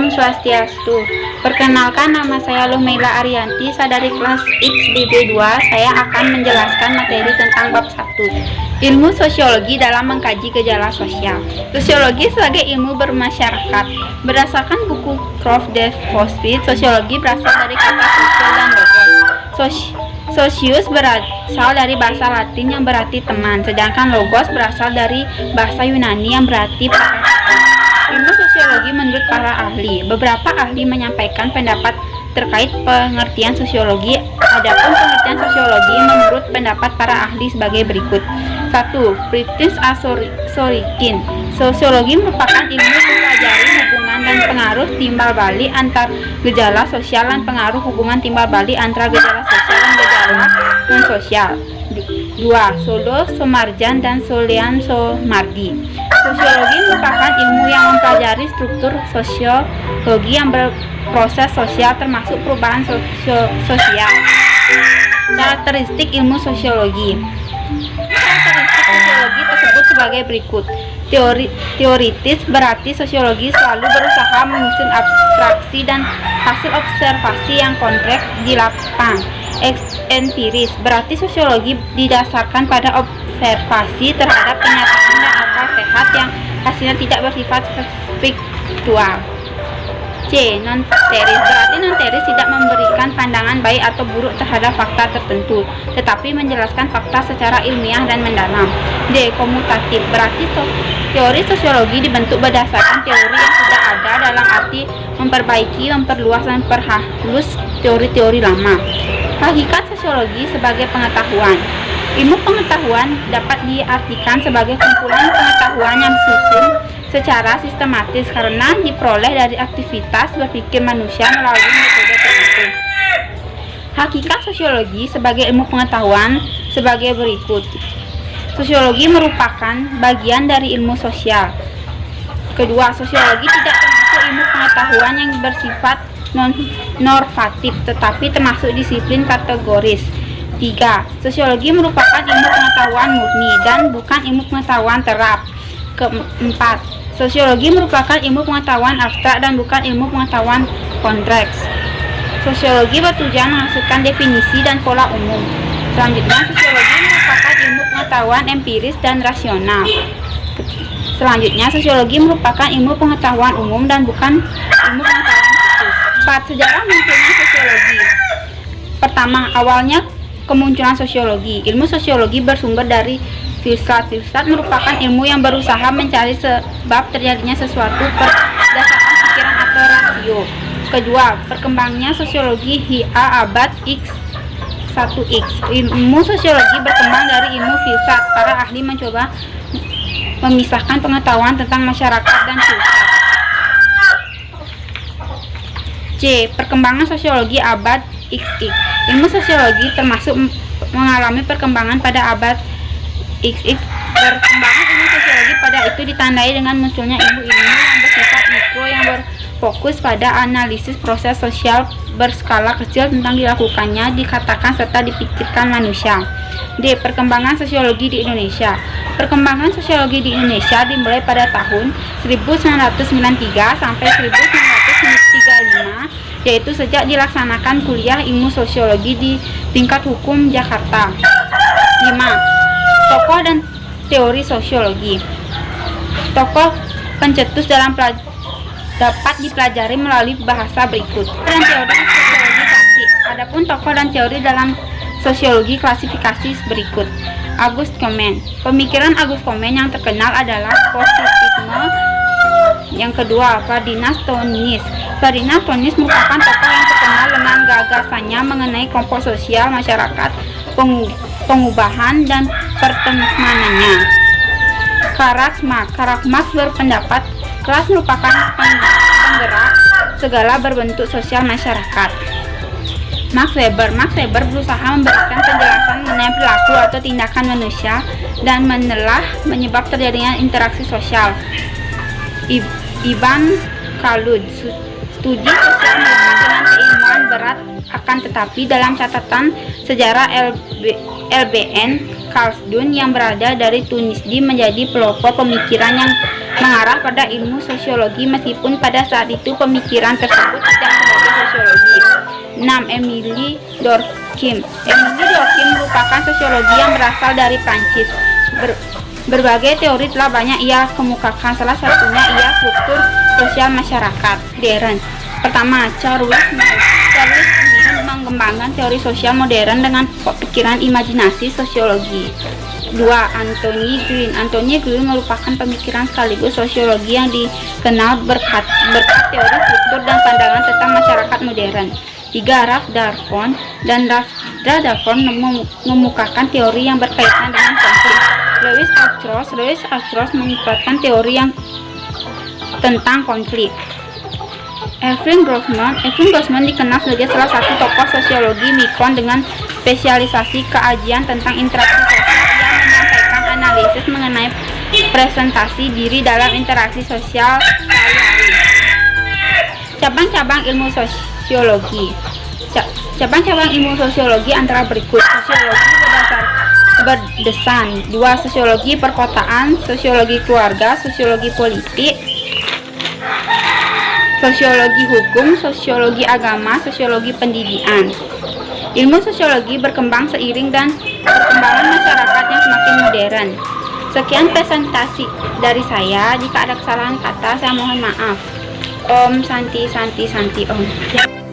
Om Swastiastu. Perkenalkan, nama saya Lumaila Arianti, saya dari kelas XBB2. Saya akan menjelaskan materi tentang bab 1, ilmu sosiologi dalam mengkaji gejala sosial. Sosiologi sebagai ilmu bermasyarakat. Berdasarkan buku Croft de Hospice, sosiologi berasal dari kata sosial dan logos. Socius berasal dari bahasa Latin yang berarti teman, sedangkan logos berasal dari bahasa Yunani yang berarti perkataan. Ilmu sosiologi menurut para ahli. Beberapa ahli menyampaikan pendapat terkait pengertian sosiologi. Adapun pengertian sosiologi menurut pendapat para ahli sebagai berikut. 1. Friedrich A. Sorokin. Sosiologi merupakan ilmu mempelajari hubungan dan pengaruh timbal balik antar gejala sosial dan pengaruh hubungan timbal balik antara gejala sosial dan gejala non sosial. 2. Solo Somarjan dan Solian Somardi. Sosiologi merupakan ilmu yang mempelajari struktur sosiologi yang berproses sosial termasuk perubahan sosial. Karakteristik ilmu sosiologi. Karakteristik sosiologi tersebut sebagai berikut. Teoritis berarti sosiologi selalu berusaha menyusun abstraksi dan hasil observasi yang konkret di lapang. Empiris berarti sosiologi didasarkan pada observasi terhadap kenyataan dan akal sehat yang hasilnya tidak bersifat fiktual. C. Non-teoris berarti non-teoris tidak memberikan pandangan baik atau buruk terhadap fakta tertentu, tetapi menjelaskan fakta secara ilmiah dan mendalam. D. Komutatif berarti teori sosiologi dibentuk berdasarkan teori yang sudah ada dalam arti memperbaiki, memperluas, dan memperhalus teori-teori lama. Hakikat sosiologi sebagai pengetahuan. Ilmu pengetahuan dapat diartikan sebagai kumpulan pengetahuan yang disusun secara sistematis karena diperoleh dari aktivitas berpikir manusia melalui metode tertentu. Hakikat sosiologi sebagai ilmu pengetahuan sebagai berikut. Sosiologi merupakan bagian dari ilmu sosial. Kedua, sosiologi tidak termasuk ilmu pengetahuan yang bersifat non-normatif, tetapi termasuk disiplin kategoris. 3. Sosiologi merupakan ilmu pengetahuan murni dan bukan ilmu pengetahuan terap. Keempat, sosiologi merupakan ilmu pengetahuan abstrak dan bukan ilmu pengetahuan konteks. Sosiologi bertujuan menghasilkan definisi dan pola umum. Selanjutnya, sosiologi merupakan ilmu pengetahuan empiris dan rasional. Selanjutnya, sosiologi merupakan ilmu pengetahuan umum dan bukan ilmu pengetahuan khusus. 4. Sejarah munculnya sosiologi. Pertama, awalnya kemunculan sosiologi. Ilmu sosiologi bersumber dari filsafat. Filsafat merupakan ilmu yang berusaha mencari sebab terjadinya sesuatu berdasarkan pikiran atau rasio. Kedua, perkembangannya sosiologi hingga abad X1X. Ilmu sosiologi berkembang dari ilmu filsafat. Para ahli mencoba memisahkan pengetahuan tentang masyarakat dan filsafat. C. Perkembangan sosiologi abad XX. Ilmu sosiologi termasuk mengalami perkembangan pada abad XX. Perkembangan ilmu sosiologi pada itu ditandai dengan munculnya ilmu-ilmu yang bersifat mikro yang berfokus pada analisis proses sosial berskala kecil tentang dilakukannya, dikatakan serta dipikirkan manusia. D. Perkembangan sosiologi di Indonesia. Perkembangan sosiologi di Indonesia dimulai pada tahun 1993 sampai 1935, yaitu sejak dilaksanakan kuliah ilmu sosiologi di tingkat hukum Jakarta. 5. Tokoh dan teori sosiologi. Tokoh pencetus dapat dipelajari melalui bahasa berikut. Dan teori sosiologi. Adapun tokoh dan teori dalam sosiologi klasifikasi berikut. Auguste Comte. Pemikiran Auguste Comte yang terkenal adalah positivisme. Yang kedua, Ferdinand Tönnies. Ferdinand Tönnies merupakan tokoh yang terkenal dengan gagasannya mengenai kelompok sosial masyarakat, pengubahan dan pertemanannya. Karl Marx berpendapat kelas merupakan penggerak segala berbentuk sosial masyarakat. Max Weber berusaha memberikan penjelasan mengenai perilaku atau tindakan manusia dan menelah penyebab terjadinya interaksi sosial. Ivan Khaldun. Studi sosial murni dengan keilmuan berat, akan tetapi dalam catatan sejarah LBN Khaldun yang berada dari Tunisia menjadi pelopor pemikiran yang mengarah pada ilmu sosiologi meskipun pada saat itu pemikiran tersebut tidak sebagai sosiologi. 6. Emile Durkheim. Emile Durkheim merupakan sosiologi yang berasal dari Prancis. Berbagai teori telah banyak ia kemukakan, salah satunya ia struktur sosial masyarakat modern. Pertama, Charles Mill mengembangkan teori sosial modern dengan pikiran imajinasi sosiologi. 2. Anthony Green. Anthony Green merupakan pemikiran sekaligus sosiologi yang dikenal berkat teori struktur dan pandangan tentang masyarakat modern. 3. Ralph Darford. Ralph memukakan teori yang berkaitan dengan konflik. Louis Armstrong menguatkan teori yang tentang konflik. Evelyn Grossman dikenal sebagai salah satu tokoh sosiologi mikron dengan spesialisasi kajian tentang interaksi sosial. Ia menyampaikan analisis mengenai presentasi diri dalam interaksi sosial sehari-hari. Cabang-cabang ilmu sosiologi. Cabang-cabang ilmu sosiologi antara berikut: sosiologi berdesan, 2. Sosiologi perkotaan, sosiologi keluarga, sosiologi politik, sosiologi hukum, sosiologi agama, sosiologi pendidikan. Ilmu sosiologi berkembang seiring dan perkembangan masyarakat yang semakin modern. Sekian presentasi dari saya. Jika ada kesalahan kata, saya mohon maaf. Om Santi Om.